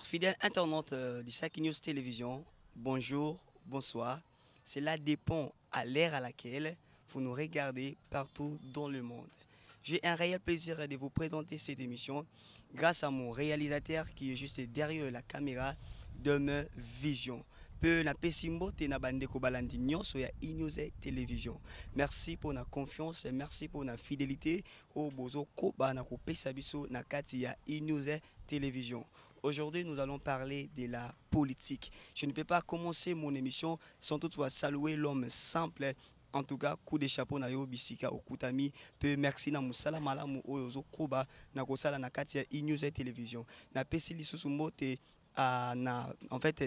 fidèles internautes du Saki News Télévision, bonjour, bonsoir. Cela dépend à l'ère à laquelle vous nous regardez partout dans le monde. J'ai un réel plaisir de vous présenter cette émission grâce à mon réalisateur qui est juste derrière la caméra de Vision. Peu na pesimbo te na bandeko balandi nyonso ya Inews Télévision. Merci pour la confiance, merci pour la fidélité au bozo koba na kopesa biso na kati ya Inews Télévision. Aujourd'hui, nous allons parler de la politique. Je ne peux pas commencer mon émission sans toutefois saluer l'homme simple. En tout cas, coup de chapeau na yo bisika okutami pe merci na musala malamu oyo koba na kosala na kati ya Inews Télévision. Na pesi lisusu mbote en fait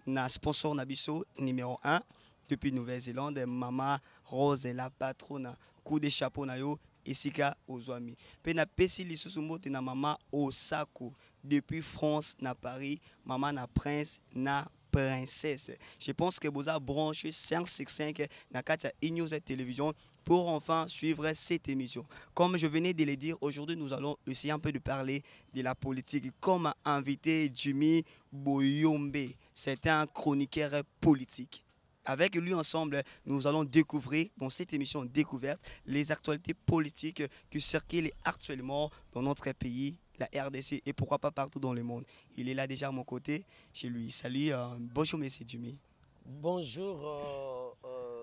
na sponsor nabiso numéro 1 depuis Nouvelle-Zélande, Mama Rose la patronne. Coup de chapeau na yo esika ozwami. Pe na pesi lisusu mbote na Mama Osako depuis France na Paris, Maman na Prince na Princesse. Je pense que vous avez branché 565 na Katia Inews Télévision pour enfin suivre cette émission. Comme je venais de le dire, aujourd'hui nous allons essayer un peu de parler de la politique. Comme invité Jimmy Boyombe, c'est un chroniqueur politique. Avec lui ensemble, nous allons découvrir dans cette émission découverte les actualités politiques qui circulent actuellement dans notre pays, la RDC et pourquoi pas partout dans le monde. Il est là déjà à mon côté, chez lui. Salut, bonjour monsieur Jimmy. Bonjour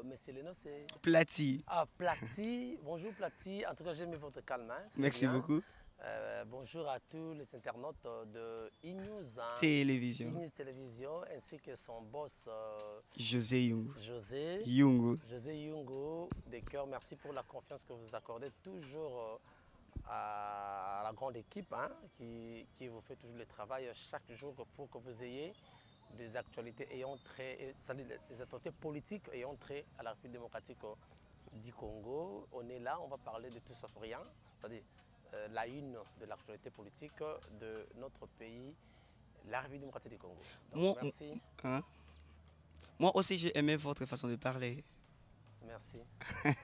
monsieur Leno, c'est... Plati. Ah, Plati, bonjour Plati, en tout cas j'aime votre calme. Hein, merci bien. Beaucoup. Bonjour à tous les internautes de Inews Télévision. Inews Télévision ainsi que son boss José Yungu. José Yungu, de cœur, merci pour la confiance que vous accordez toujours à la grande équipe hein, qui vous fait toujours le travail chaque jour pour que vous ayez des actualités ayant trait, c'est-à-dire des actualités politiques ayant trait à la République démocratique du Congo. On est là, on va parler de tout sauf rien, c'est-à-dire la une de l'actualité politique de notre pays, la République démocratique du Congo. Donc, merci. Moi aussi, j'ai aimé votre façon de parler. Merci. Merci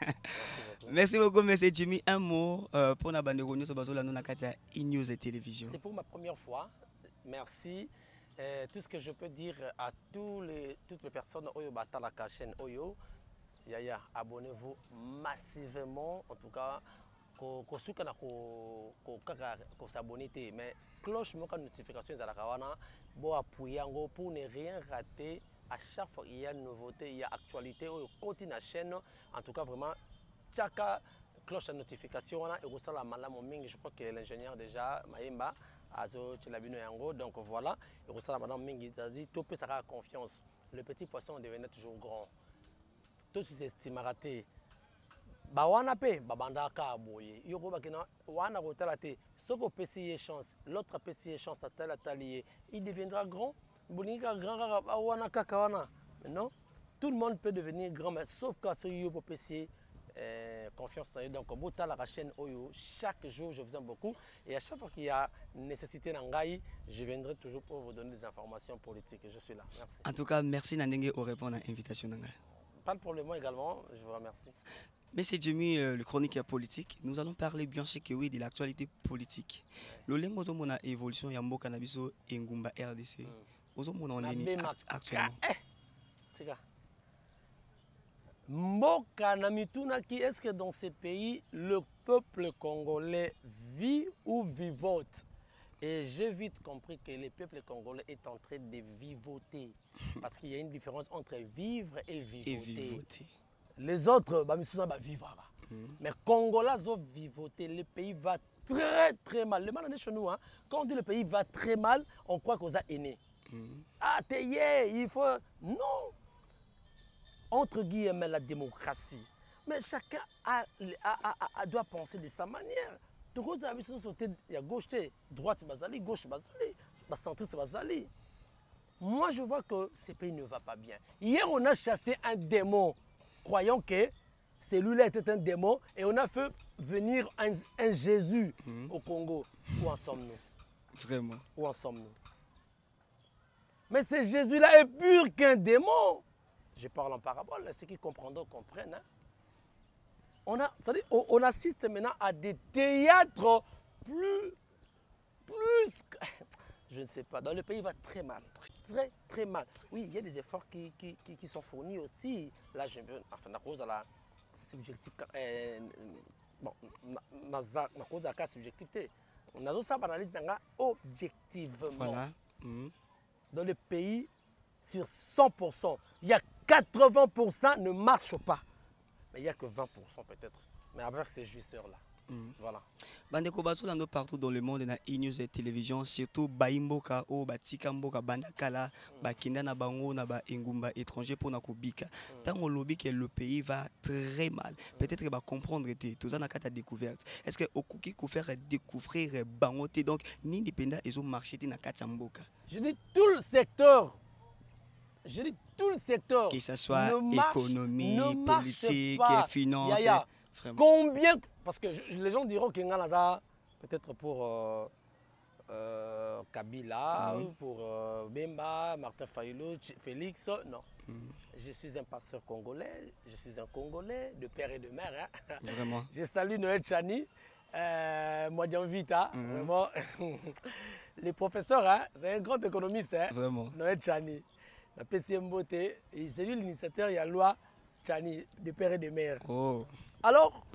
beaucoup. Merci beaucoup, monsieur Jimmy. Un mot pour la bande de Gonyo Sobazola Nonakatia Inews Télévision. C'est pour ma première fois. Merci. Tout ce que je peux dire à toutes les personnes Oyo Batala la chaîne Oyo, Yaya, abonnez-vous massivement. En tout cas, s'abonner, mais cloche de notification pour appuyer pour ne rien rater. À chaque fois qu'il y a une nouveauté, il y a actualité, il continue la chaîne. En tout cas, vraiment, chaque cloche de notification, je crois que l'ingénieur déjà, Maïmba, donc voilà, il a dit tout peut ça confiance. Le petit poisson devenait toujours grand. Tout ce qui raté. Bawana pe babanda ka boye yoko bakina wana rotala te soko pesi chance l'autre pesi chance à tel atelier il deviendra grand bolinga grand wana kaka wana non tout le monde peut devenir grand mais sauf qu'à ce yopo pesi confiance donc bota la chaîne Oyo chaque jour je vous aime beaucoup et à chaque fois qu'il y a nécessité n'angai je viendrai toujours pour vous donner des informations politiques et je suis là merci. En tout cas merci Nandenge au répondre à l'invitation n'angai. Pas de problème également je vous remercie. Monsieur Jimmy, le chroniqueur politique, nous allons parler bien sûr que oui de l'actualité politique. Le lengo zomona évolution ya mboka na biso engumba RDC. Ozomona on est actuellement. Mboka na mituna qui est-ce que dans ces pays le peuple congolais vit ou vivote? Et j'ai vite compris que le peuple congolais est en train de vivoter parce qu'il y a une différence entre vivre et vivoter. Les autres, bah, vivre. Mais Congolais ont vivoté, le pays va très très mal. Le mal est chez nous. Hein. Quand on dit le pays va très mal, on croit qu'on a aîné. Ah, il faut. Non! Entre guillemets, la démocratie. Mais chacun doit penser de sa manière. Tout le monde il y a gauche, droite, gauche, centre, moi, je vois que ce pays ne va pas bien. Hier, on a chassé un démon. Croyons que celui-là était un démon et on a fait venir un Jésus au Congo. Où en sommes-nous? Vraiment. Où en sommes-nous? Mais ce Jésus-là est pur qu'un démon. Je parle en parabole, ceux qui comprendront comprennent. Hein? On assiste maintenant à des théâtres plus Je ne sais pas. Dans le pays, il va très mal. Très, très mal. Oui, il y a des efforts qui sont fournis aussi. Là, je veux, enfin, à cause de la subjectivité. Bon, à cause de la subjectivité. On a aussi une analyse objectivement. Voilà. Dans le pays, sur 100%, il y a 80% ne marche pas. Mais il n'y a que 20% peut-être. Mais avec ces jouisseurs-là. Voilà. Bandeko bazolanda partout dans le monde na e-news et télévision, surtout baimboka o batika mboka bandakala bakinda na bango na ba engumba étranger pour na kobika. Tant on lobby que le pays va très mal. Peut-être va comprendre été tout ça na kata découverte. Est-ce que okuki ko faire découvrir bangote donc ni dépenda ezo marché na kata mboka. Je dis tout le secteur. Je dis tout le secteur. Que ce soit économie, politique, finance. Combien, parce que les gens diront qu'il y a peut-être pour Kabila, pour Bemba, Martin Fayulu, Félix, non. Je suis un pasteur congolais, je suis un Congolais de père et de mère. Hein. Vraiment. Je salue Noël Chani, Modian Vita, vraiment. Les professeurs, hein, c'est un grand économiste. Hein. Vraiment. Noël Chani, la PCM Beauté, c'est lui l'initiateur, il y a loi Chani, de père et de mère. Oh. Alors,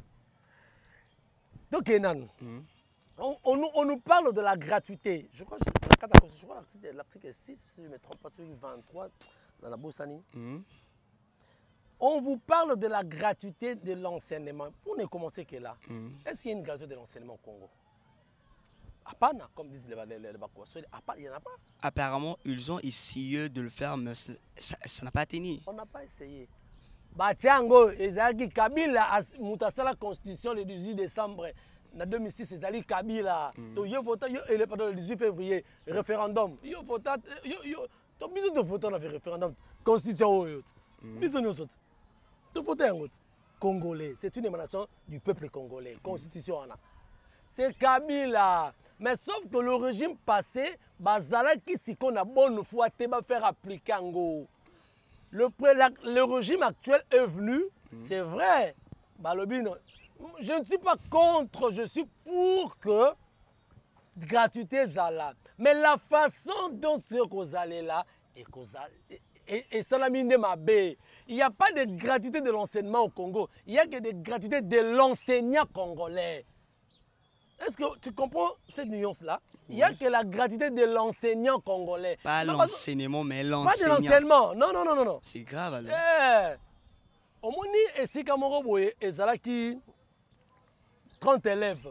donc, on nous parle de la gratuité. Je crois que l'article 6, si je ne me trompe pas, celui 23, dans la Bossani. On vous parle de la gratuité de l'enseignement. Pour ne commencer que là, est-ce qu'il y a une gratuité de l'enseignement au Congo? Apana, comme disent les Bakois, il n'y en a pas. Apparemment, ils ont essayé de le faire, mais ça n'a pas tenu. On n'a pas essayé. Bachango, Ezaki Kabila, la constitution le 18 décembre 2006, Ezaki Kabila. Donc, il voté le 18 février, référendum. Il voté, tu as besoin de voter dans le référendum. Constitution, besoin de voter. Tu votes un autre. Congolais, c'est une émanation du peuple congolais. Constitution, c'est Kabila. Mais sauf que le régime passé, Bazala qui s'y qu'on a bonne foi, te va faire appliquer en go. Le régime actuel est venu, c'est vrai. Balobino, je ne suis pas contre, je suis pour que gratuité zala. Mais la façon dont ce que vous allez là, et ça la mine de ma baie. Il n'y a pas de gratuité de l'enseignement au Congo, il n'y a que de gratuité de l'enseignant congolais. Est-ce que tu comprends cette nuance-là? Il n'y a que la gratuité de l'enseignant congolais. Pas l'enseignement, mais l'enseignant. Pas de l'enseignement. Non, non, non, non, non. C'est grave alors. Au moins, ici, Kamoro, et qui 30 élèves,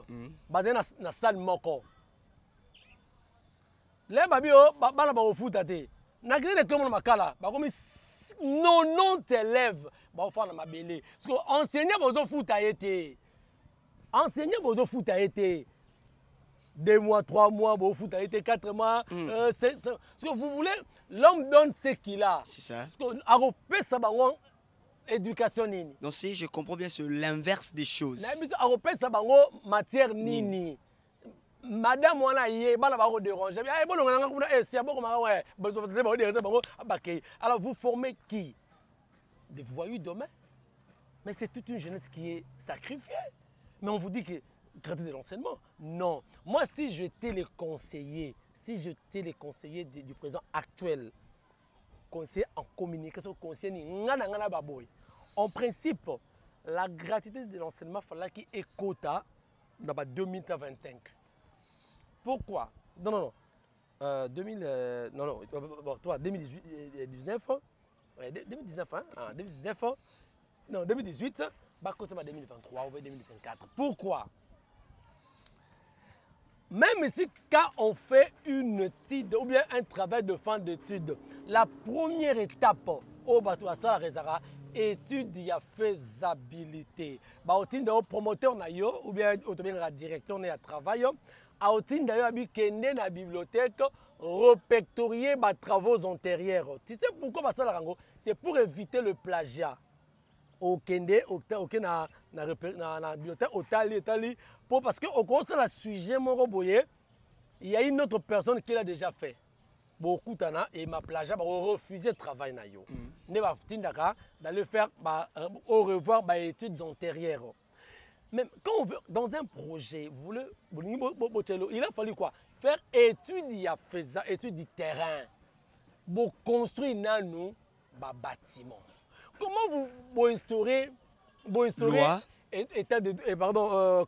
basés dans la salle Moko. Les babio, bana ba ofuta te. Na gré de comme makala, ba comme 90 élèves, ba fa na mabele. Parce que enseignant bozo futa été. Enseignant bozo foot a été 2 mois, 3 mois, bon foot a été 4 mois. Ce que vous voulez, l'homme donne ce qu'il a. C'est ça. Parce que éducation nini. Donc si je comprends bien, c'est l'inverse des choses. Matière nini. Madame wana yé bana ba ko déranger. Alors vous formez qui? Des voyous demain. Mais c'est toute une jeunesse qui est sacrifiée. Mais on vous dit que gratuit de l'enseignement. Non. Moi, si j'étais le conseiller, du président actuel, conseiller en communication, conseiller en principe, la gratuité de l'enseignement, il fallait qu'il y ait quota dans 2025. Pourquoi? Non, non, non. 2019, 2018, côté 2023 ou 2024. Pourquoi? Même si quand on fait une étude ou bien un travail de fin d'étude, la première étape au bateau à ça la étude de faisabilité. Au promoteur ou bien au directeur de travail, au d'ailleurs la bibliothèque répertorier les travaux antérieurs. Tu sais pourquoi ça c'est pour éviter le plagiat. Au Kende, na bibliothèque, parce que au cours de la sujet, il y a une autre personne qui l'a déjà fait. Beaucoup et ma plagiat, refusé de travailler. Ne va d'aller faire au revoir les études antérieures. Mais quand on veut, dans un projet, il a fallu quoi? Il faire étude du terrain. Pour construire nous bâtiment. Comment vous instaurez Loi. état de pardon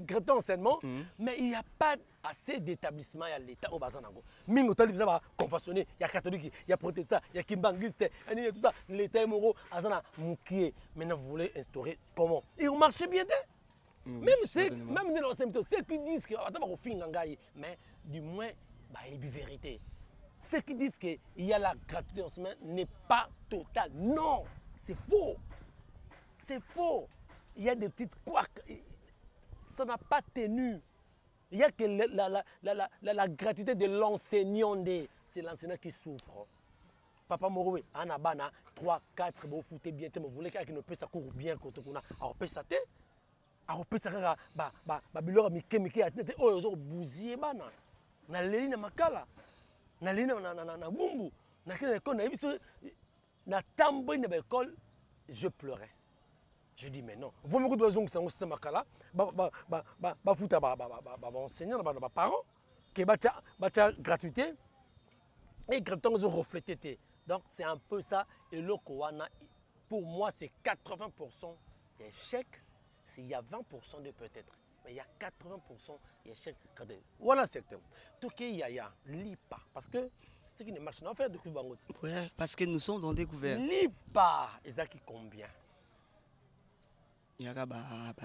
grand enseignement, mais il n'y a pas assez d'établissements à l'État au bassin d'Ango. Mingo tali bizaba confessionné, il y a catholique, il y a protestant, il y a kimbangiste, il y a tout ça, l'État est moro, azana moukié. Maintenant vous voulez instaurer comment? Et vous marchez bien. Même dans l'enseignement, ceux qui disent que mais du moins bah il y a vérité. Ceux qui disent qu'il y a la gratuité d'enseignement n'est pas totale. Non, c'est faux. C'est faux. Il y a des petites couacs. Ça n'a pas tenu. Il n'y a que la gratuité de l'enseignant. C'est l'enseignant qui souffre. Papa Morowe, Anabana, 3, 4, vous foutez bien, vous voulez qu'il ne peut pas courir bien quand on a. Alors, peut ça. Alors, peut ça. Bilora, Mike, oh, ils ont bousillé, bana. Na leli na makala. Na leli na bumbu. Na kena école, na tamboui na école, je pleurais. Je dis mais non. Vous me dites besoin que c'est makala. Ba fouta enseignant, ba parents qui bacha gratuité et gratuité ils ont reflété. Donc c'est un peu ça et le Kowana pour moi c'est 80% d'échec, il y a 20% de peut-être. Mais il y a 80% d'échec. Voilà c'est tout. Tout qu'il y a l'IPA parce que ce qui ne marche pas, on fait de coups bangots. Ouais, parce que nous sommes dans découverte. L'IPA, et ça qui combien? Il y a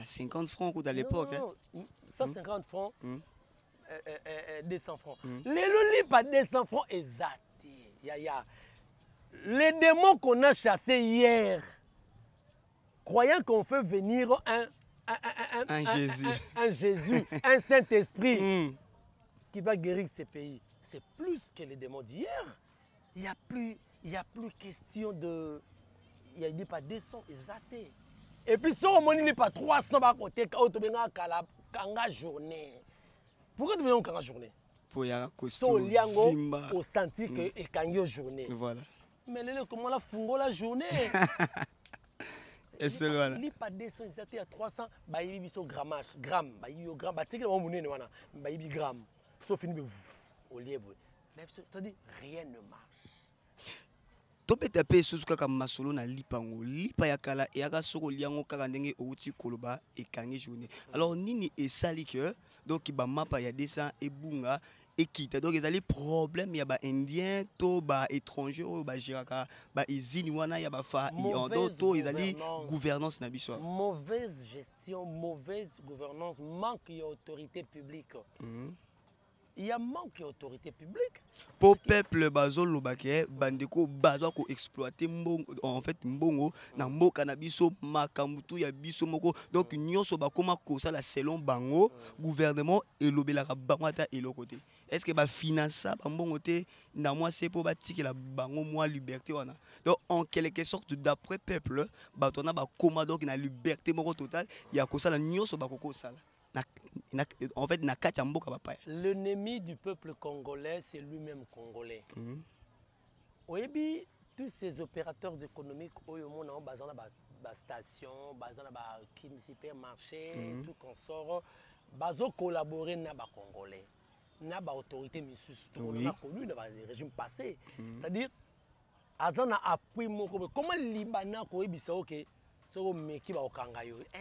50 francs à l'époque. Non, 150 francs, 200 francs. Les l'IPA 200 francs, exact. Les démons qu'on a chassés hier, croyant qu'on fait venir un Jésus, un Saint-Esprit qui va guérir ces pays. C'est plus que les démons d'hier. Il n'y a plus question de... Il y a des pas 200 exactés. Et puis si on n'est pas 300 à côté, quand on a une journée. Pourquoi tu as une journée? Pour y avoir costume, Vimba. Au senti que et quand une journée. Voilà. Mais comment la fungo la journée? Et c'est là. Il pas 200 exactés à 300, bah il y a grammage, gramme, bah il y a gramme, bah tu sais que on monnaie wana, bah il y a gramme. Sauf fini au libre. Mais ça dit rien ne marche. Tope tape susu kaka masolo na lipango lipa ya kala e aka soko liango kaka ndenge outi koloba e kangi journée. Alors nini esali que donc ba mapa ya dessin e bunga et quitte donc ils allaient problème ya ba indien to ba étranger o ba jiraka ba izini wana ya ba fa to ils allaient gouvernance na biso. Mauvaise gestion, mauvaise gouvernance, manque d'autorité publique. Il y a manque d'autorité publique. Pour peuple bazo lobake bandeko bazo ko exploiter mbongo en fait mbongo na mboka na biso makambutu ya biso moko donc nyonso ba koma ko ça la selon bango gouvernement et lobelaka bango ata eloko te. Est-ce que ba finance ba mbongo te na moi c'est pour bâtir la bango moi liberté wana. Donc en quelque sorte d'après peuple ba tona ba koma donc na liberté moko totale ya ko ça la nyonso ba ko ça. En fait, l'ennemi du peuple congolais, c'est lui-même congolais. Oyebi, tous ces opérateurs économiques, ils ont basé dans la station, basé dans le supermarché, tout qu'on sort, basé collaborer avec les Congolais, avec les autorités, on a connu dans les régimes passés. C'est-à-dire, ils ont appris comment les Libanais ont dit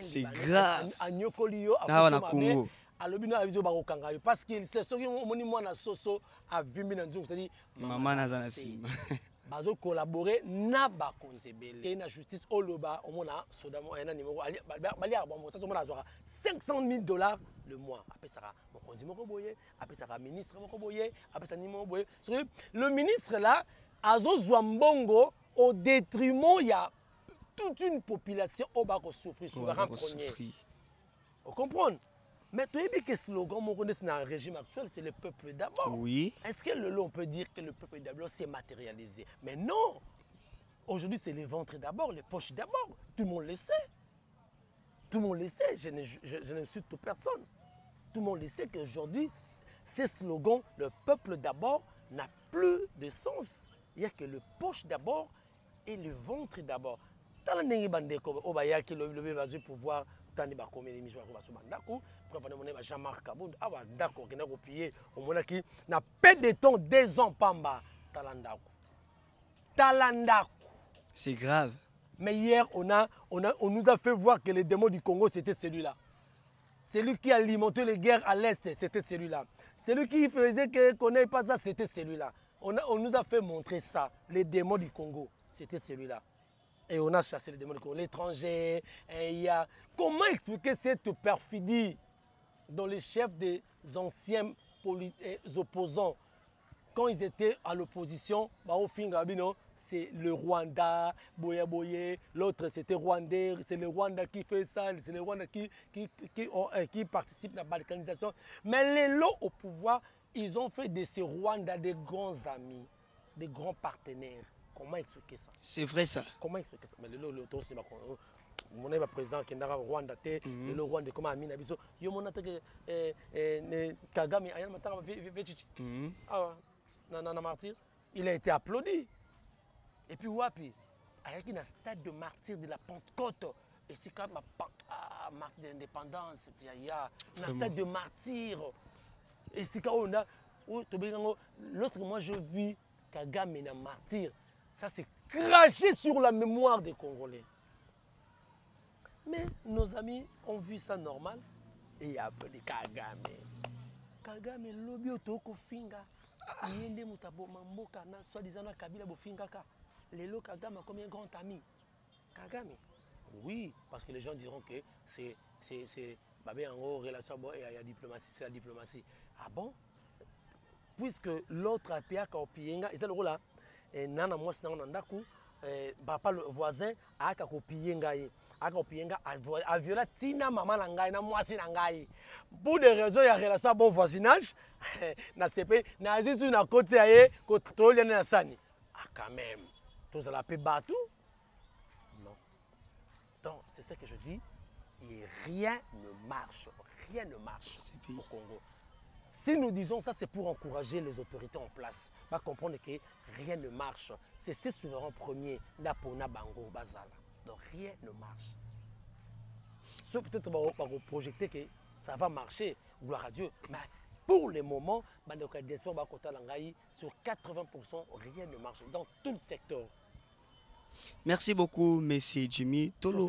c'est grave. Ah, on a Congo. Parce que c'est ce que moi na soso a vu mina nzungu c'est-à-dire maman nazana sim. Bazo collaborer na ba konzebele na justice oloba omona sodamo ena numéro bali a bon ça somona azwa $500,000 le mois après ça mokonzi moko boye après ça ministre moko boye après ça numéro boye le ministre là azo zwa mbongo au détriment il y a toute une population au bas souffrir souverain premier. Vous comprenez? Mais tu as dit que le slogan dans un régime actuel, c'est le peuple d'abord. Oui. Est-ce que on peut dire que le peuple d'abord s'est matérialisé? Mais non. Aujourd'hui, c'est les ventres d'abord, les poches d'abord. Tout le monde le sait. Tout le monde le sait. Je n'insulte personne. Tout le monde le sait qu'aujourd'hui, ce slogan, le peuple d'abord, n'a plus de sens. Il n'y a que le poche d'abord et le ventre d'abord. tala ndenge bandeko o bayaki lobi bazwi pouvoir tandi bakomi l'émission ya baso bandako préparer mon Jean-Marc Kabound awa ndako kena kopier omonaki na peu de temps 2 ans pamba tala ndako C'est grave. mais hier on nous a fait voir que les démons du Congo c'était celui-là. Celui qui alimentait les guerres à l'est, c'était celui-là. Celui qui faisait qu'on n'ait pas ça, c'était celui-là. On nous a fait montrer ça, les démons du Congo, c'était celui-là. Et on a chassé les démons du Congo, l'étranger. Comment expliquer cette perfidie dans les chefs des anciens opposants quand ils étaient à l'opposition, c'est le Rwanda, Boye, l'autre c'était Rwandais, c'est le Rwanda qui fait ça, c'est le Rwanda qui participe à la balkanisation. Mais les lots au pouvoir, ils ont fait de ces Rwandais des grands amis, des grands partenaires. Comment expliquer ça? C'est vrai ça. Comment expliquer ça? Mais le lot, c'est mon président qui est au Rwanda, le Rwanda comme ami Nabiso, yo mon attaque Kagame, ayana matanga vechichi. Ah, na martyr, il a été applaudi. Et puis wapi, il y a un stade de martyr de la Pentecôte. Et c'est comme martyr de l'indépendance. Il y a un stade de martyr. Et c'est quand on a, lorsque moi je vis Kagame et un martyr, ça c'est craché sur la mémoire des Congolais. Mais nos amis ont vu ça normal et il y a appelé Kagame. Kagame, lobi otoko finga. Yende mutabo mamboka na soi-disant na Kabila bofinga ka. Lelo Kagame a combien grand ami? Kagame. Oui, parce que les gens diront que c'est babé en gros relation bon et il y a diplomatie, c'est la diplomatie. Ah bon? Puisque l'autre a payé ka opienga, et c'est le rôle là. Et nana moi c'est dans ndaku papa le voisin a ka kopienga ye. A ka kopienga a viola tina maman na ngai na mwasi na ngai. Pour des raisons il y a relation bon voisinage na CP na zisu na côté aye ko toliana na sani. Ah quand même. Tous à la paix bateau? Non. Donc, c'est ce que je dis. Et rien ne marche. Rien ne marche au Congo. Si nous disons ça, c'est pour encourager les autorités en place. Pas comprendre que rien ne marche. C'est ces souverains premiers, Napona Bango, Bazala. Donc, rien ne marche. Sauf peut-être qu'on va projeter que ça va marcher, gloire à Dieu. Mais pour le moment, sur 80%, rien ne marche dans tout le secteur. Merci beaucoup, monsieur Jimmy. Tolo...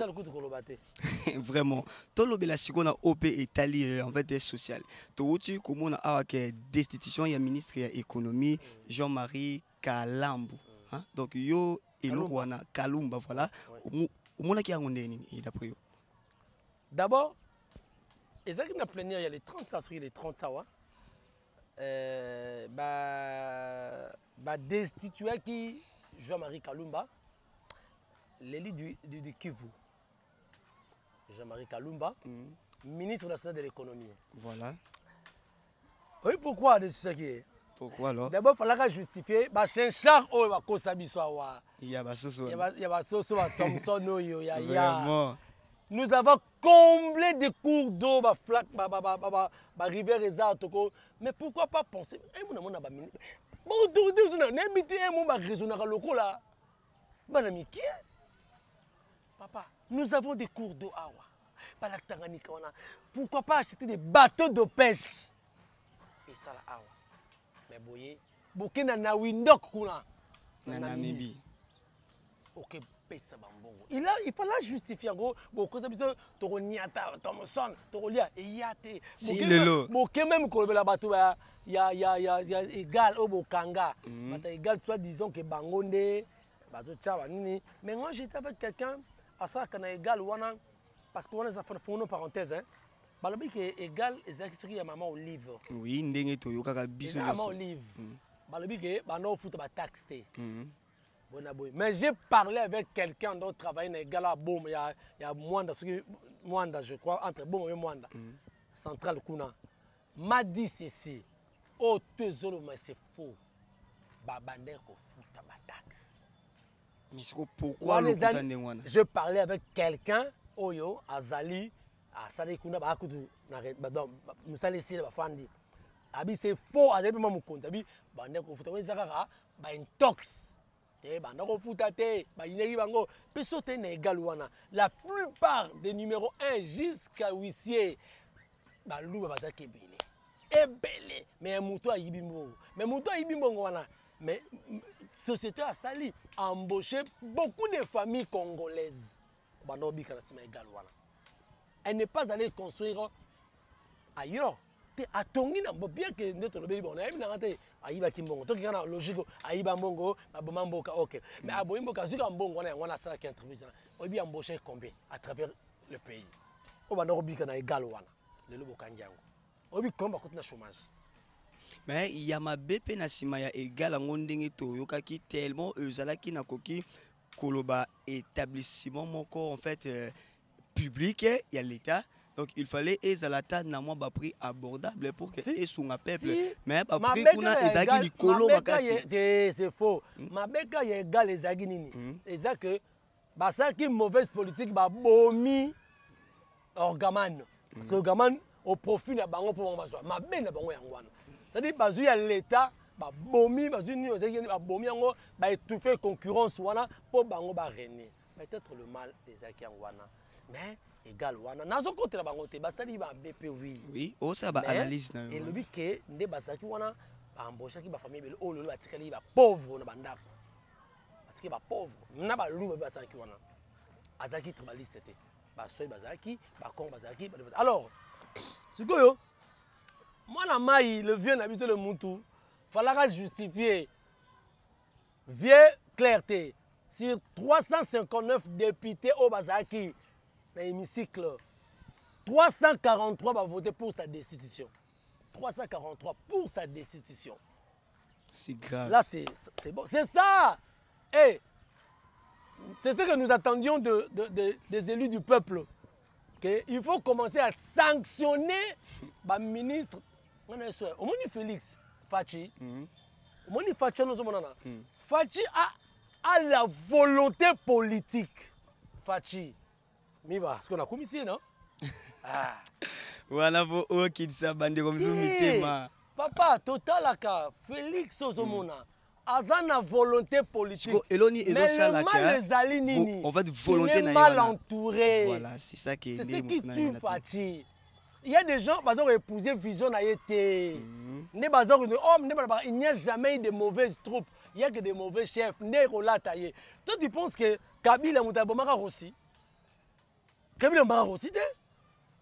Vraiment. Tolo bela sikona OP Italie en fait social. Touti comme on a destitution ya ministre ya économie Jean-Marie Kalambu. Donc yo elo wana Kalumba voilà. Omona ki yangonde nini d'après yo. D'abord, ezaki na plénière il y a les 30 ça sur les 30 ça wa. Destitué qui Jean-Marie Kalumba. L'élu du Kivu, Jean-Marie Kalumba, ministre national de l'économie. Voilà. Oui, pourquoi de ce qui est? Pourquoi alors? D'abord, il fallait justifier. Il y a Basoso. Vraiment. Nous avons comblé des cours d'eau, rivière et Toko. Mais pourquoi pas penser? Papa, nous avons des cours d'eau. Pourquoi pas acheter des bateaux de pêche? Et ça là, awa. Mais boye, Burkina na windok kuna. Na Namibie. Ok, pesa bambongo. Il fallait justifier en gros. Beaucoup ça biso toroniata, Thomson, torolia et yate. Si le lot. Beaucoup même qu'on la bateau il y a égal au Bokanga. Mais égal soit disons que Bangonde, bazo tchaba nini. Mais moi j'étais avec quelqu'un à ça qu'on a égal wana parce qu'on a fait une parenthèse hein. Balobi que égal ezaki ya maman Olive. Oui, ndenge to yokaka biso maman Olive. Balobi que bando foot ba taxe té. Mais j'ai parlé avec quelqu'un d'autre travailler dans égal à Bom, il y a Mwanda je crois entre Bom et Mwanda. Central Kuna. M'a dit ceci. Oh tesoro mais c'est faux. Babande ko foot ba taxe. Mais pourquoi le je parlais avec quelqu'un, Oyo, Azali, à Sadekuna, Bakudu, Moussalessi, Bafandi. Abi, c'est faux, Azabi, Mamoukonta, Abi, Bandeko, Futawé, Zakara, une tox. bandako futa te ba ineki bango peso te na égal wana la plupart des numéro 1 jusqu'à huissier ba luba bazaki ebele mais muto ayibi mbongo wana mais société a sali embauché beaucoup de familles congolaises bandako bika na sima égal wana elle n'est pas allée construire ailleurs a tongi na bien que notre lobby bon na na te ayiba kimbongo to kikana logique ayiba mbongo aboma mboka OK mais aboyi mboka zika mbongo na ngwana sala ki entreprise obi embaucher combien à travers le pays o bana robika na égal wana le lobo kanjango obi komba kotuna chômage mais il y a ma BP na sima ya égal ngondenge to yokaki tellement ezalaki na koki koloba établissement moko en fait public il y a l'état. Donc il fallait ezalata na mwa ba prix abordable pour que esunga peuple mais ba prix kuna ezaki likolo makasi c'est faux mabeka ya égal ezaki nini eza que basaki mauvaise politique ba bomi orgaman parce que orgaman au profit na bango pour bazwa mabe na bango yangwana c'est-à-dire bazu ya l'état ba bomi bazu ni ozaki ba bomi yango ba étouffer concurrence wana pour bango ba régner peut-être le mal ezaki yangwana mais égal wana nazo côté la bangote basali ba BP oui o ça ba analyse na et le bi ke nde basaki wana ba embaucher ki ba famille bele o lelo batikali ba pauvre na bandako batiki ba pauvre na ba luba basaki wana azaki tribaliste te ba soy bazaki ba kong bazaki alors sikoyo mwana mai le vieux na biso le mutu falaka justifier vieux clarté sur 359 députés au bazaki dans l'hémicycle, 343 va voter pour sa destitution. 343 pour sa destitution. C'est grave. Là, c'est bon. C'est ça. Et c'est ce que nous attendions des élus du peuple. Il faut commencer à sanctionner le ministre. Au moins, Félix Fachi. Au moins, Fachi a la volonté politique. Fachi. Miba, ce qu'on a commis ici, non? Ah. Voilà, vous, qui ça, bande comme ça, papa, total, Félix Ozomona, Azana volonté politique. Mais le mal les alinini. En fait, volonté mal entouré. Voilà, c'est ça qui est. C'est ce qui tue Fachi. Il y a des gens qui ont épousé vision à été. Il n'y a jamais eu de mauvaises troupes. Il n'y a que des mauvais chefs. Toi, tu penses que Kabila Moutabomara aussi? Kabila Mara aussi,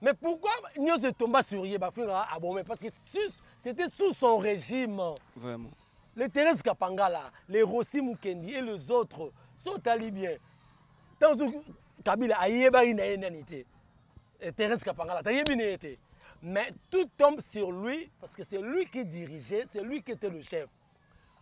mais pourquoi nous sommes tombés sur Yé parce que c'était sous son régime. Vraiment. Les Thérèse Kapangala, les Rossi Mukendi et les autres sont talibiens. Tant que Kabila a yéba une énanité. Thérèse Kapangala, mais tout tombe sur lui parce que c'est lui qui dirigeait, c'est lui qui était le chef.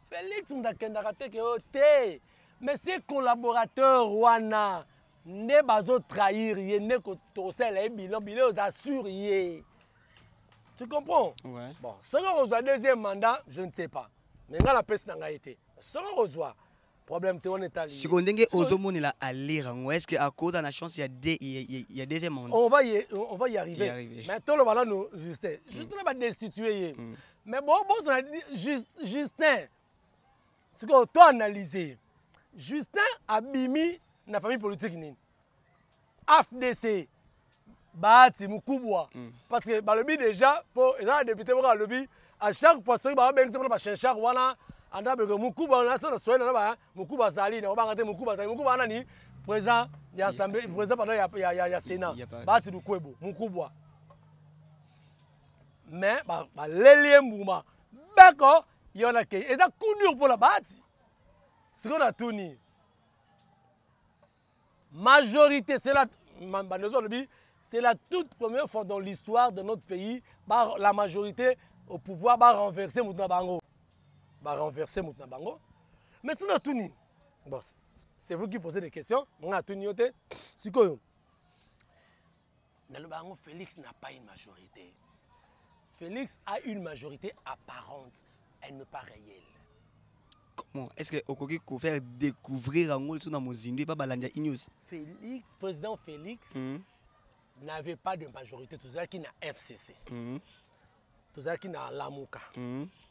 Félix Mdakendarate que mais ses collaborateurs Wana. Ne bazo trahir ye ne ko tosel e bilan aux assure ye. Tu comprends? Ouais. Bon, si on reçoit deuxième mandat, je ne sais pas. Mais on a peste n'a été. Si on reçoit problème te on est allé. Si on dengue ozomone la aller est-ce que à cause de la chance il y a deuxième mandat? On va y arriver. Mais tout le voilà nous Justin. Justin va destituer. Mais bon Justin. Ce que toi analyser. Justin a bimi na famille politique ni AFDC Bahati Mukubwa parce que ba lobby déjà pour les députés pour lobby à chaque fois so ba ben ba chercher wana anda be Mukubwa na so so na ba Mukubwa zali na ba ngate Mukubwa zali Mukubwa nani président ya assemblée président pendant ya Sénat Bahati Lukwebo Mukubwa mais ba lelie mbuma beko yona ke eza coup dur pour la Bahati ce qu'on a tout ni majorité, c'est la toute première fois dans l'histoire de notre pays, la majorité au pouvoir va renverser Moutnabango. Mais c'est tout ni. Bon, c'est vous qui posez des questions. On a tout ni. C'est quoi? Mais le Bango Félix n'a pas une majorité. Félix a une majorité apparente. Elle n'est pas réelle. Comment est-ce que Okoki peut faire découvrir en sur dans Mozindi pas Balanja Inews? Félix, président Félix n'avait pas de majorité. Tout ça qui n'a FCC. Tout ça qui n'a Lamuka.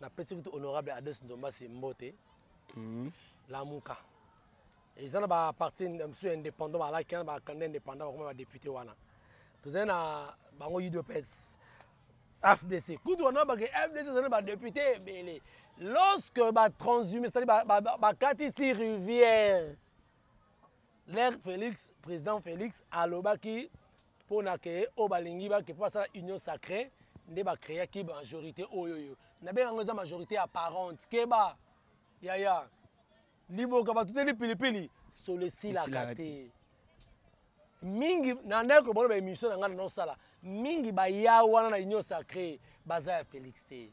La présidente honorable Ades Ndomba c'est Mbote. Lamuka. ils ont un parti indépendant, un candidat indépendant, un député. Tous les gens UDPS, FDC. Quand on a FDC, c'est un député. Lorsque transhumé, c'est-à-dire Katisi Rivière, l'air Félix, président Félix, à l'Obaki, pour créer Obalingiba, qui passe à l'union sacrée, ne va créer qui majorité oyoyo. N'a pas une majorité apparente. Keba, yaya, libo kaba tout les pili sur le site la kate. Mingi nanda ko bono émission na ngana no sala. Mingi ba ya wana na union sacrée, baza Félix te.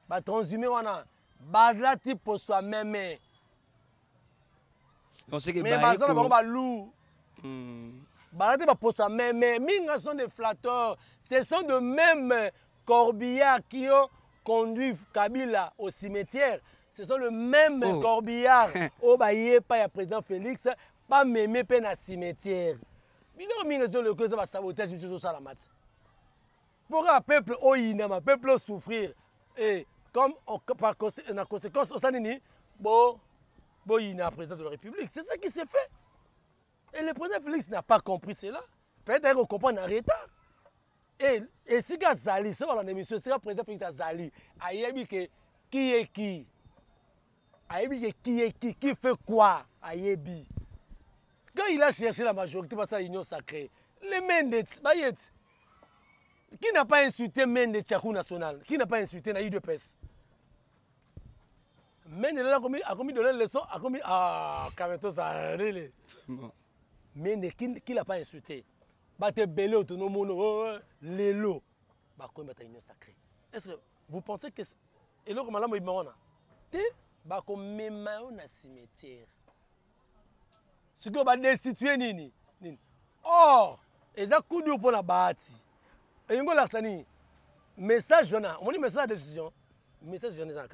Ba transhumé wana, bazla ti pour soi-même. On sait que mais baza ba ba lou. Bazla ti pour soi-même. Mingi sont des flatteurs. Ce sont de mêmes corbillards qui ont conduit Kabila au cimetière. Ce sont le même corbillard au baillé par le président Félix, pas même pas dans le cimetière. Mais non, mais ils ont le cause de sabotage, monsieur Salamat. Pour un peuple au inama, peuple souffrir. Et comme par conséquence, au Sanini, bon, il y a un président de la République. C'est ça qui s'est fait. Et le président Félix n'a pas compris cela. Peut-être qu'on comprend en retard. Et si Zali, c'est dans l'émission, c'est le président Félix Zali, il y a qui est qui? Qui fait quoi? Ayebi. Quand il a cherché la majorité parce que l'union sacrée, les Mendes, qui n'a pas insulté Mendes Tchakou National? Qui n'a pas insulté Naïd de Pes? Mendes a commis de la leçon, a commis à Kameto Sarele. Mendes, qui n'a pas insulté? Bate belé autonomo, l'élo. Comme l'union sacrée. Est-ce que vous pensez que. Et là, comme madame Ibmarona, comme même un cimetière. Ce qu'on va destituer nini. Oh, et ça coup dur pour la bâti. Et il y a un message, on dit message de décision. Message de décision,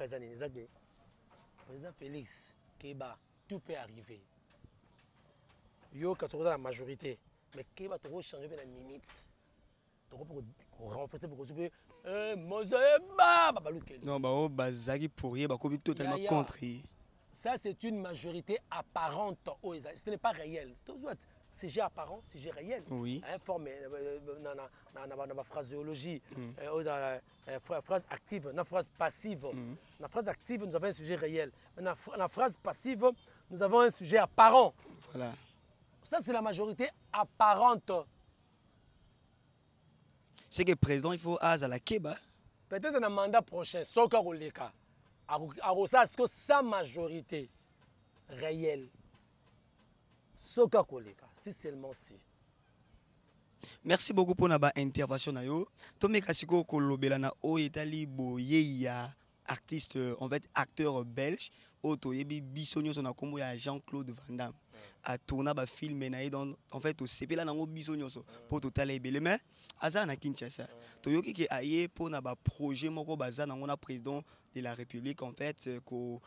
président Félix, Keba, tout peut arriver. Yo, quand tu regardes la majorité, mais Keba, tu vas changer la limite. Tu vas renforcer pour que non, Bazagi pourri, totalement contre. Ça, c'est une majorité apparente. Ce n'est pas réel. C'est j'ai apparent, c'est j'ai réel. Oui. Informé, dans ma phraséologie, phrase active, dans phrase passive. Dans la phrase active, nous avons un sujet réel. Dans la phrase passive, nous avons un sujet apparent. Voilà. Ça, c'est la majorité apparente. C'est que le président, il faut à la Keba. Peut-être dans le mandat prochain, Soka Oleka, sa majorité réelle. Soka Oleka, si seulement si. Merci beaucoup pour notre intervention. Tomé Kasiko Kolobela na o Italie boyeya artiste en fait acteur belge auto yebi bisonyo son akombo ya Jean-Claude Van Damme a tourné ba film na dans en fait au CP là nango bisonyo so pour total ebele mais aza na Kinshasa toyoki ke aye pour na ba projet moko baza nango na président de la République en fait ko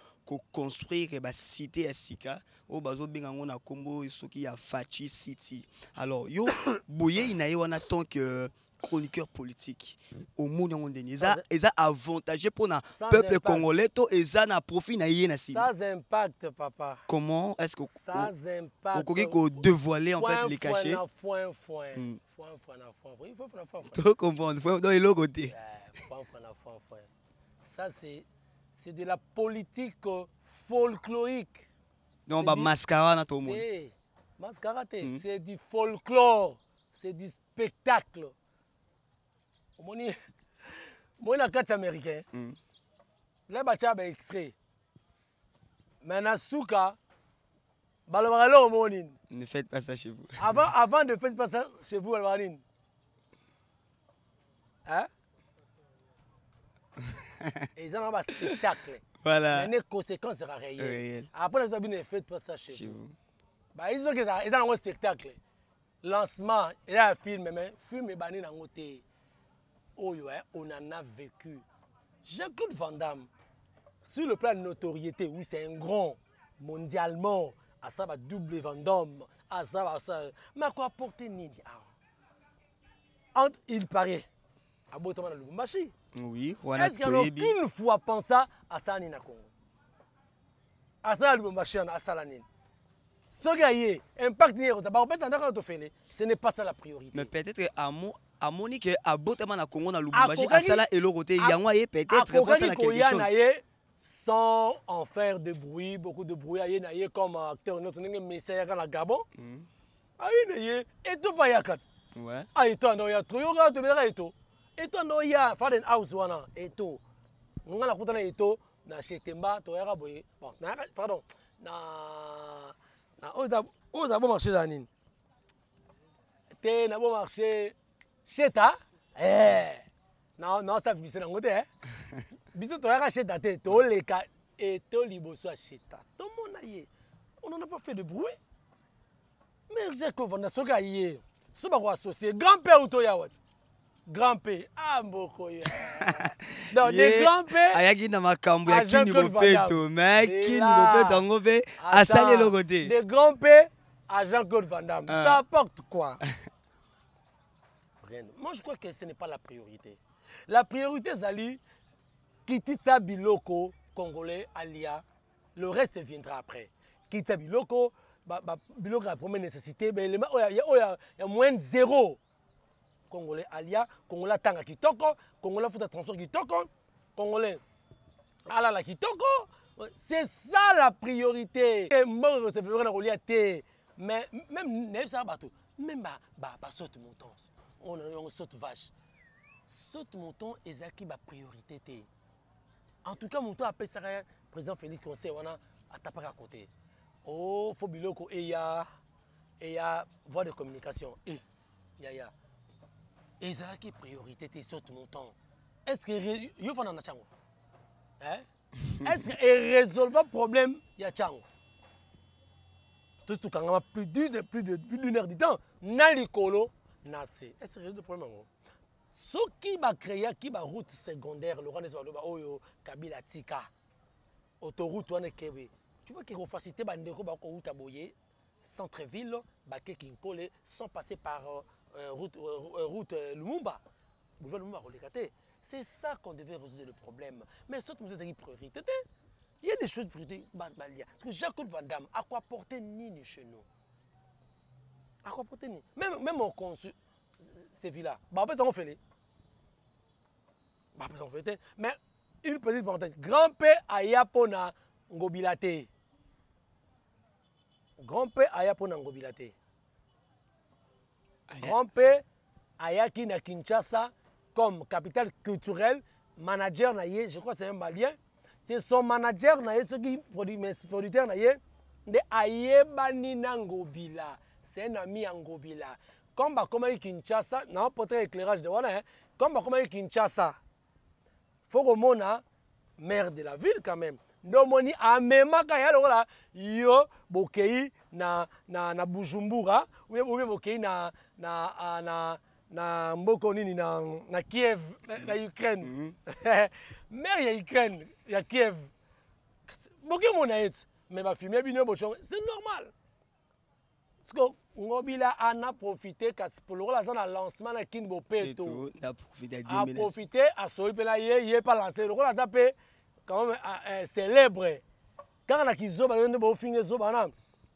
construire ba cité à Sika o bazo bengango na kombo soki ya Fachi City. Alors yo boye inaye wana tant que chroniqueur politique au monde en dernier ça avantagé pour le peuple congolais to eza na profit na yé na si ça impact papa comment est-ce que ça impact ko dévoiler en fait les cachets il faut tout comprendre dans les côté ça c'est de la politique folklorique donc ba mascara na tout le monde mascara c'est du folklore c'est du spectacle. Moi, la carte américaine, là, bah, tu as extrait. Mais na souka, balabala au morning. Ne faites pas ça chez vous. Avant de faire ça chez vous, balabala. Hein? Et ils ont un spectacle. Voilà. Mais les conséquences seront réelles. Après, ils ont ne faites pas ça chez vous. Bah, ils ont un spectacle. Lancement, il y a un film, mais film est banni dans le côté. Oh, on en a vécu. Jean-Claude Van Damme, sur le plan de notoriété, oui, c'est un grand mondialement. À ça va double Van Damme, à ça va ça. Mais à quoi apporter Nini? Il paraît. À Botamana Lubumbashi. Oui, est-ce qu'il y a aucune fois pensé à ça Nina Congo? À ça Lubumbashi, à ça la Nini. impact ce n'est pas ça la priorité. Mais peut-être à Monique à Botama na Congo na Lubumbashi à Sala et le côté Yangwa peut-être pas ça la quelque chose. Sans en faire de bruit, beaucoup de bruit comme acteur notre message à la Gabon. Et tout pas yakat. Ouais. Et toi no ya troyoga to bela eto. Et toi no ya Faden House wana eto. Nga na kutana eto na Chetemba to yaka boye. Bon, pardon. Na oza bon marché zanine. Te na bon marché Cheta. Non ça bise na ngote biso to yaka Cheta te to leka et to liboso a Cheta. Tout le monde aye. On n'en a pas fait de bruit. Mais j'ai que on a soka aye. So ba ko associé grand-père ou to ya wat. Grand-père amboko ya. Donc des grands-pères ayaki na makambo ya kini bopeto mais kini bopeto ngobe asali le côté. Des grands-pères à Jean-Claude Van Damme. Ça apporte quoi? Rien. Moi je crois que ce n'est pas la priorité. La priorité Zali Kitisa Biloko congolais alia, le reste viendra après. Kitisa Biloko Biloko la première nécessité, mais il y a moins de zéro. Congolais alia, Congolais tanga kitoko, Congolais fout transport kitoko, Congolais alala kitoko. C'est ça la priorité. Mais même ça bateau, même saute mouton, on saute vache. Saute mouton et zaki ba priorité. En tout cas, mouton appelle ça président Félix Conseil on a tapé à côté. Oh, faut biloko et y a voie de communication. Ya. Et ça qui priorité saute mouton. Est-ce que yo fa na chango? Est-ce que résolve problème ya chango? Tout quand on a plus d'une heure de temps, na likolo na c'est. Est-ce que résout le problème? Ce qui va créer qui va route secondaire, le roi Oyo Kabila Tika, autoroute wane Kebe. Tu vois qu'il faut faciliter bandeko ba ko route aboye, centre-ville, ba ke kinkole sans passer par route Lumumba. Boulevard Lumumba relégaté. C'est ça qu'on devait résoudre le problème. Mais ce que nous avons priorité, il y a des choses priorité parce que Jean-Claude Van Damme à quoi porter ni chez nous. À quoi porter ni. Même on conçu ces villas. Bah, en fait, on fait les. Bah, on fait. Mais une petite parenthèse. Grand-père Ayapona Ngobilate. Grand-père Ayapona Ngobilate. Grand-père Ayaki na Kinshasa comme capitale culturelle. Manager naïe, je crois que c'est un Malien. C'est son manager naïe, ce qui producteur naïe. De Ayebani Ngobila. C'est un ami Ngobila. Comme Kinshasa, non, pas très éclairage de voilà, comme Kinshasa, faut que mona maire de la ville quand même. Domoni amema kaya là, yo bokei na Bujumbura, ou bien bokei na mboko nini na Kiev, na Ukraine. Maire ya Ukraine, ya Kiev. Bokei mona et, mais ba fumier bino bochon, c'est normal. Parce que Ngobila en a profité pour le lancement de Kinbo Peto. A profité à Soipela yé pas lancé. Le rôle a zappé quand même célèbre. Quand on a kizo ba yende bo finge zo bana.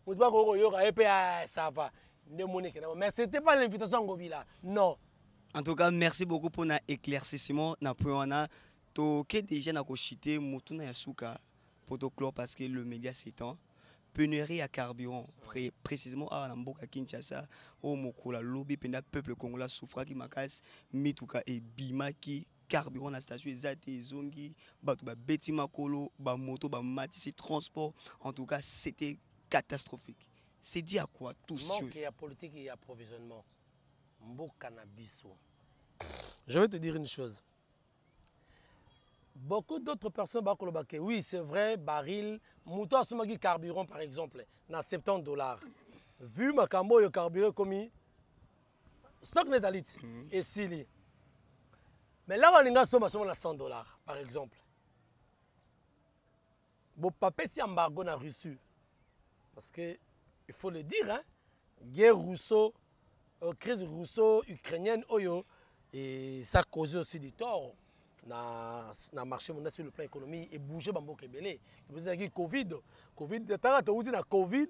Ou pas ko yo ka épé ça va. Mais c'était pas l'invitation Ngobila. Non. En tout cas, merci beaucoup pour l'éclaircissement. Na poana to que déjà na ko chité mutuna yasuka protocole parce que le média s'étend. Pénurie à carburant, précisément à Namboka Kinshasa, au Mokola, lobby, penda peuple congolais souffra qui makas, mituka et bimaki, carburant la station, zate, zongi, batouba, beti makolo, ba moto, ba matisi, transport. En tout cas, c'était catastrophique. C'est dit à quoi tout ça? Manque et à politique et approvisionnement. Mboka na biso. Je vais te dire une chose. Beaucoup d'autres personnes, oui, c'est vrai, baril, mouton à carburant par exemple, na $70. Vu ma cambo, le carburant comme stock les alites et sili. Mais là, on a somme à $100 par exemple. Bon, papa, si embargo na reçu. Parce que, il faut le dire, hein, guerre Rousseau, crise Rousseau ukrainienne, Oyo, et ça cause aussi du tort. na marché mondial sur le plan économique et bouger bambo kebele. Vous savez Covid tant que na Covid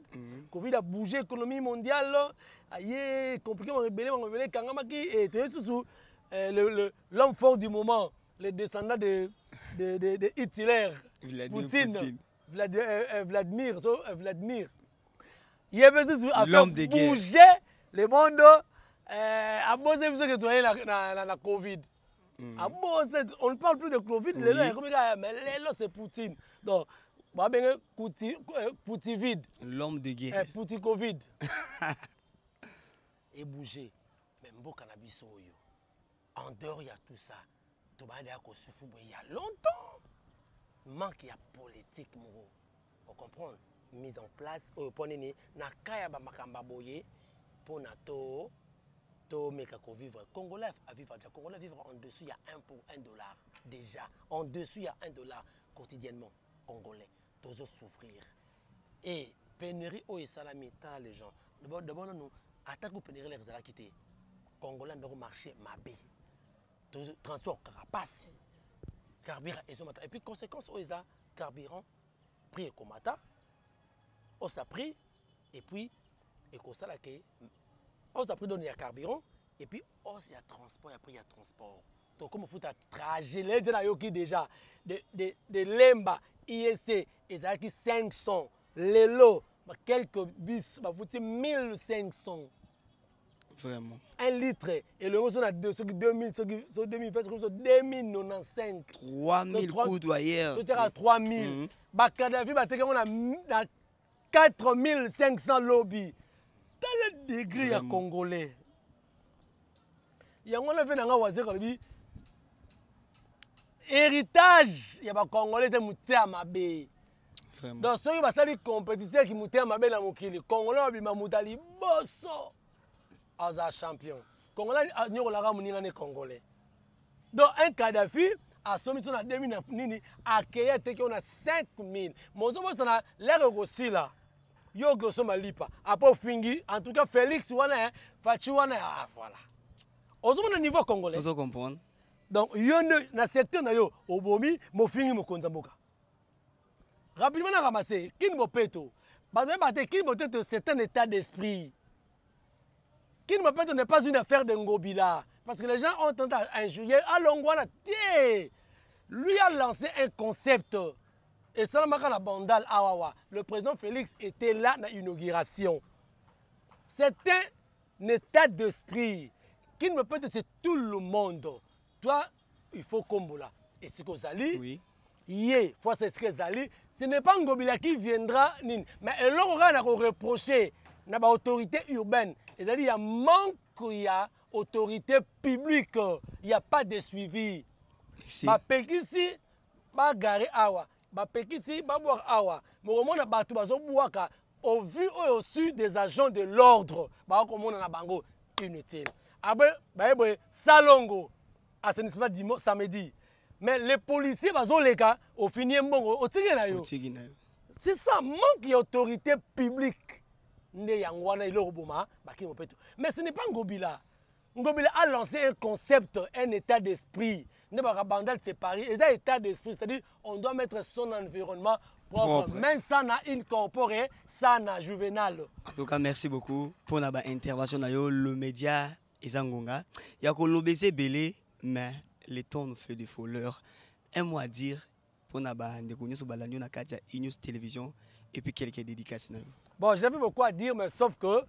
a bougé l'économie mondiale aye compliqué mon rebelle kangamaki et tout l'homme fort du moment, les descendants de Hitler, Poutine. Vladimir. Il y avait l'homme de guerre. Bouger le monde à bosser ce que tu as la Covid. On ne parle plus de Covid, mais là c'est Poutine. Donc, Poutivid. L'homme de guerre. Pouti Covid. Et bouger. Mais bon cannabis en dehors il y a tout ça. Il y a longtemps. Manque il y a politique, vous comprenez? Mise en place pour na kaya ba makamba boye pour na to meka ko vivre. Congolais à vivre en dessous il y a $1 déjà. En dessous il y a $1 quotidiennement. Congolais tous souffrir. Et pénurie et salami tant les gens. D'abord nous attaque pénurie les ala quitter. Congolais dans marché mabé. Transport carapace. Carburant et puis conséquence aux carburant prix et comata. On s'est pris et puis et comme ça là que on s'est pris donner à carburant et puis on s'y a transport et après il y a transport. Donc comme faut ta trajet les gens yoki déjà de Lemba IEC et ça qui 500 les lots quelques bis bah faut 1500. Vraiment. 1 litre et le reste on a 2000 2095 3000 coups hier. Tout à 3000 ba Kadhafi ba teke on a 4500 lobby dans le degré à congolais. Il y a on a fait dans waze kolobi héritage ya ba congolais te mutea mabe. Donc ceux qui va sali compétition qui mutea mabe na mokili congolais ba mutali bosso. Aza champion. Congolais nyoko la ramuninga ne congolais. Donc un Kadhafi a soumis son à 2000 nini accueillir te qu'on a 5000. Mozo mo sana l'air aussi là. Yo go so malipa. Après fingi en tout cas Félix wana Fachi wana voilà. Ozo mo niveau congolais. Vous comprendre. Donc yo na secteur na yo obomi mo fingi mo konza mboka. Rapidement na ramasser kin mo peto. Ba même baté kin mo peto c'est un état d'esprit. Qui ne m'appelle n'est pas une affaire de Ngobila. Parce que les gens ont tendance à injurier. Alongwana, lui a lancé un concept. Et ça m'a la bandale Awawa. Le président Félix était là à l'inauguration. C'est un état d'esprit. Qui ne me peut c'est tout le monde. Toi, il faut Kombola. Et si vous allez, oui. Il faut s'inscrire Zali. Ce n'est pas Ngobila qui viendra. Mais l'on va reprocher. Na ba autorité urbaine, c'est-à-dire il y a manque, il y a autorité publique, il n'y a pas de suivi. Ba pekisi ba gare awa, ba pekisi ba boire awa. Mo mona ba tu bazo boaka au vu au su des agents de l'ordre, ba ko mona na bango inutile. Après ba eboy salongo assainissement dimanche samedi. Mais les policiers bazo leka au fini mbongo au tigena yo. C'est ça manque d'autorité publique. Mais ce n'est pas Ngobila. Ngobila a lancé un concept, un état d'esprit. C'est Paris. Et ça, état d'esprit, c'est-à-dire on doit mettre son environnement propre. Même ça n'a incorporé, ça n'a juvénal. En tout cas, merci beaucoup pour l'intervention. Le média Izangonga. Il y a que l'obésé belé, mais le temps nous fait défaut. Un mot à dire pour News Télévision et puis quelques dédicaces. Bon, j'avais beaucoup à dire, mais sauf que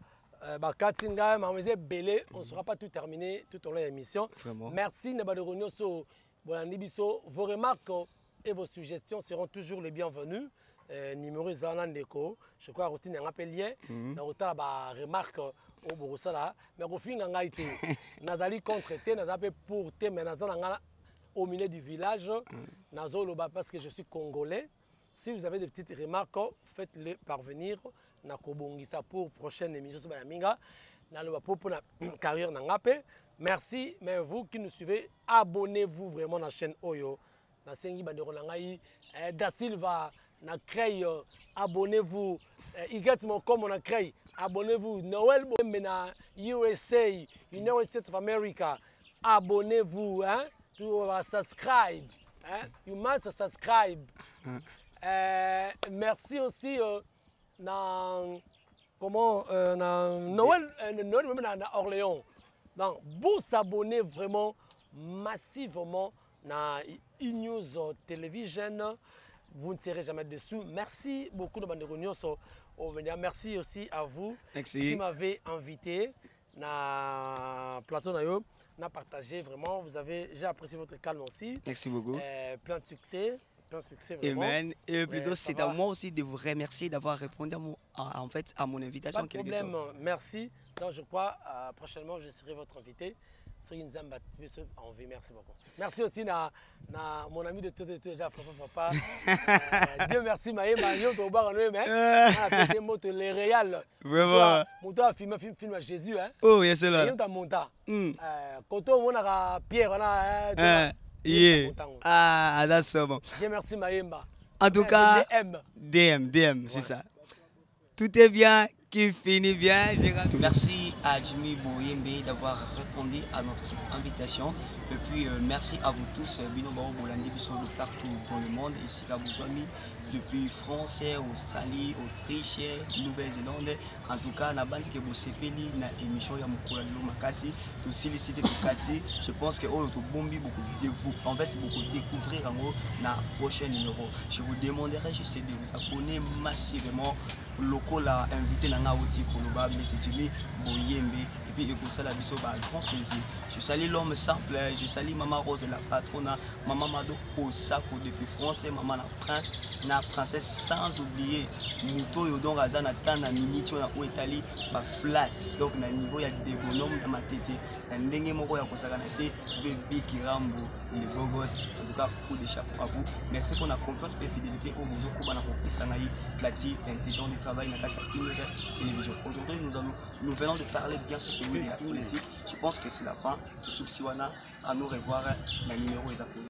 Katinga, Mademoiselle Belé, on ne sera pas tout terminé tout au long de l'émission. Merci, Nebadoronio, vos remarques et vos suggestions seront toujours les bienvenues. Numéro Zanandeko, je crois que vous avez lien. Vous avez remarques au Borusala, mais au fin, vous avez été contre, vous avez pour, mais au milieu du village, parce que je suis congolais. Si vous avez des petites remarques, faites-les parvenir. Nakobongisa pour prochaine émission sur Bayaminga. Pour la carrière Nangape. Merci, mais vous qui nous suivez, abonnez-vous vraiment à la chaîne Oyo. Da Silva, na créé, abonnez-vous. Igat Mokom, on a créé, abonnez-vous. Noël Bomena, USA, United States of America, abonnez-vous. Hein? to subscribe. Hein? You must subscribe. Merci aussi Noël à Orléans. Donc, vous s'abonnez vraiment massivement à E-News Television. Vous ne serez jamais dessous. Merci beaucoup de réunions. Merci aussi à vous qui m'avez invité na plateau na partagé vraiment. J'ai apprécié votre calme aussi. Merci beaucoup. Plein de succès. Vraiment. Amen. Et plutôt, c'est à moi aussi de vous remercier d'avoir répondu à mon invitation. Pas de problème, merci. Donc, je crois, prochainement, je serai votre invité. Soyez en vie, merci beaucoup. Merci aussi à mon ami de tout déjà, papa. Dieu merci, Maïma, c'est les réals. Vraiment. Mon toit film à Jésus. Oh, yes, c'est là. Quand on a Pierre, on a. Ah, that's so bon. Dieu merci, Maïma. En tout cas, DM, c'est ça. Tout est bien, qui finit bien. Merci à Jimmy Boyembe d'avoir répondu à notre invitation. Et puis merci à vous tous, Bino Bao Bolandi Biso de partout dans le monde, ici à Bouzouami, depuis France, Australie, Autriche, Nouvelle-Zélande. En tout cas, na bandi ke bosepeli na émission ya Mukula Lilo Makasi, to silicité to kati. Je pense que to bombi beaucoup de vous, en fait beaucoup découvrir en na prochain numéro. Je vous demanderai juste de vous abonner massivement. Local a invité Nanga Oti Koloba, mais c'est Jimmy Boyembe. Et puis Ekosala Biso, grand plaisir. Je salue l'homme simple, je salue Maman Rose, la patronne, Maman Mado Osako depuis France, Maman la princesse, sans oublier Mouto Yodon Razana Tana Minicho na Ouetali, flat. Donc, na niveau, il y a des bonhommes dans ma tête. Ndenge moko ya kosaka na te VB Kirambo les beaux gosses. En tout cas, coup de chapeau à vous. Merci pour la confiance et fidélité au bozo Koba na kopesa ngai plati l'intelligence du travail na kata télévision. Aujourd'hui, nous venons de parler bien sûr de la politique. Je pense que c'est la fin. Suksiwana à nous revoir la numéro exactement.